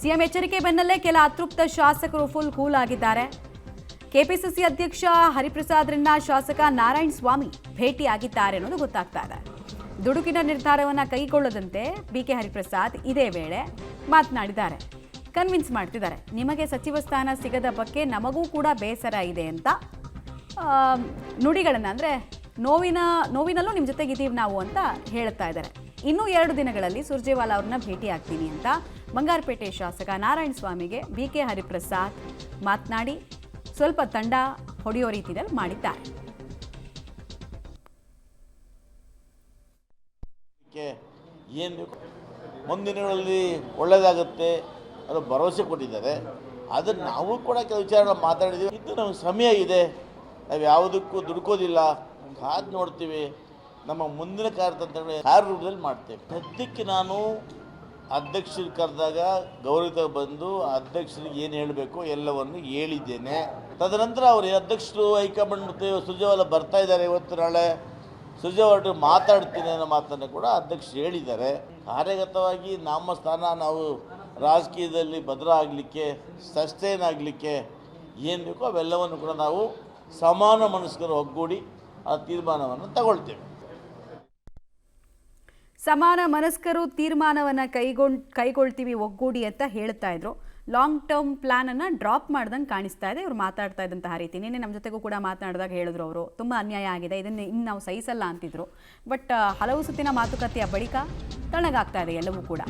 CM ಎಚ್ಚರಿಕೆ ಬೆನ್ನಲ್ಲೇ ಕೆಲ ಅತೃಪ್ತ ಶಾಸಕರು ಫುಲ್ ಕೂಲ್ ಆಗಿದ್ದಾರೆ. ಕೆಪಿಸಿಸಿ ಅಧ್ಯಕ್ಷ ಹರಿಪ್ರಸಾದ್ರನ್ನ ಶಾಸಕ ನಾರಾಯಣ ಸ್ವಾಮಿ ಭೇಟಿಯಾಗಿದ್ದಾರೆ ಅನ್ನೋದು ಗೊತ್ತಾಗ್ತಾ ಇದೆ. ದುಡುಕಿನ ನಿರ್ಧಾರವನ್ನು ಕೈಗೊಳ್ಳದಂತೆ ಬಿಕೆ ಹರಿಪ್ರಸಾದ್ ಇದೇ ವೇಳೆ ಮಾತನಾಡಿದ್ದಾರೆ. ಕನ್ವಿನ್ಸ್ ಮಾಡ್ತಿದ್ದಾರೆ. ನಿಮಗೆ ಸಚಿವ ಸ್ಥಾನ ಸಿಗದ ಬಗ್ಗೆ ನಮಗೂ ಕೂಡ ಬೇಸರ ಇದೆ ಅಂತ ನುಡಿಗಳನ್ನು ಅಂದರೆ ನೋವಿನಲ್ಲೂ ನಿಮ್ಮ ಜೊತೆಗಿದ್ದೀವಿ ನಾವು ಅಂತ ಹೇಳ್ತಾ ಇದ್ದಾರೆ. ಇನ್ನೂ 2 ದಿನಗಳಲ್ಲಿ ಸುರ್ಜೇವಾಲಾ ಅವ್ರನ್ನ ಭೇಟಿ ಆಗ್ತೀನಿ ಅಂತ ಬಂಗಾರಪೇಟೆ ಶಾಸಕ ನಾರಾಯಣ ಸ್ವಾಮಿಗೆ ಬಿಕೆ ಹರಿಪ್ರಸಾದ್ ಮಾತನಾಡಿ ಸ್ವಲ್ಪ ತಂಡ ಹೊಡೆಯೋ ರೀತಿಯಲ್ಲಿ ಮಾಡಿದ್ದಾರೆ. ಏನು ಮುಂದಿನಗಳಲ್ಲಿ ಒಳ್ಳೆಯದಾಗುತ್ತೆ ಅದು ಭರವಸೆ ಕೊಟ್ಟಿದ್ದಾರೆ. ಅದನ್ನು ನಾವು ಕೂಡ ಕೆಲವು ವಿಚಾರಗಳು ಮಾತಾಡಿದ್ದೀವಿ. ಇದು ನಮಗೆ ಸಮಯ ಇದೆ, ನಾವು ಯಾವುದಕ್ಕೂ ದುಡುಕೋದಿಲ್ಲ, ಕಾದು ನೋಡ್ತೀವಿ. ನಮ್ಮ ಮುಂದಿನ ಕಾರ್ಯರೂಪದಲ್ಲಿ ಮಾಡ್ತೇವೆ. ಸದ್ಯಕ್ಕೆ ನಾನು ಅಧ್ಯಕ್ಷರು ಕರೆದಾಗ ಗೌರವ ಬಂದು ಅಧ್ಯಕ್ಷರಿಗೆ ಏನು ಹೇಳಬೇಕು ಎಲ್ಲವನ್ನು ಹೇಳಿದ್ದೇನೆ. ತದನಂತರ ಅವರು ಅಧ್ಯಕ್ಷರು ಹೈಕಮಾಂಡ್ ಮತ್ತು ಸುರ್ಜೇವಾಲಾ ಬರ್ತಾ ಇದ್ದಾರೆ, ಇವತ್ತು ನಾಳೆ ಸುರ್ಜೇವಾಲಾ ಮಾತಾಡ್ತೀನಿ ಅನ್ನೋ ಮಾತನ್ನು ಕೂಡ ಅಧ್ಯಕ್ಷರು ಹೇಳಿದ್ದಾರೆ. ಕಾರ್ಯಗತವಾಗಿ ನಮ್ಮ ಸ್ಥಾನ ನಾವು ರಾಜಕೀಯದಲ್ಲಿ ಭದ್ರ ಆಗಲಿಕ್ಕೆ, ಸಸ್ಟೈನ್ ಆಗಲಿಕ್ಕೆ ಏನು ಬೇಕೋ ಅವೆಲ್ಲವನ್ನು ಕೂಡ ನಾವು ಸಮಾನ ಮನಸ್ಕರು ಒಗ್ಗೂಡಿ ಆ ತೀರ್ಮಾನವನ್ನು ತಗೊಳ್ತೇವೆ. ಸಮಾನ ಮನಸ್ಕರು ತೀರ್ಮಾನವನ್ನು ಕೈಗೊಳ್ತೀವಿ ಒಗ್ಗೂಡಿ ಅಂತ ಹೇಳ್ತಾ ಇದ್ರು. ಲಾಂಗ್ ಟರ್ಮ್ ಪ್ಲಾನನ್ನು ಡ್ರಾಪ್ ಮಾಡ್ದಂಗೆ ಕಾಣಿಸ್ತಾ ಇದೆ ಇವರು ಮಾತಾಡ್ತಾ ಇದ್ದಂತಹ ರೀತಿ. ನಿನ್ನೆ ನಮ್ಮ ಜೊತೆಗೂ ಕೂಡ ಮಾತನಾಡಿದಾಗ ಹೇಳಿದ್ರು ಅವರು ತುಂಬ ಅನ್ಯಾಯ ಆಗಿದೆ, ಇದನ್ನು ಇನ್ನು ನಾವು ಸಹಿಸಲ್ಲ ಅಂತಿದ್ರು. ಬಟ್ ಹಲವು ಸುತ್ತಿನ ಮಾತುಕತೆಯ ಬಳಿಕ ತಣ್ಣಗಾಗ್ತಾ ಇದೆ ಎಲ್ಲವೂ ಕೂಡ.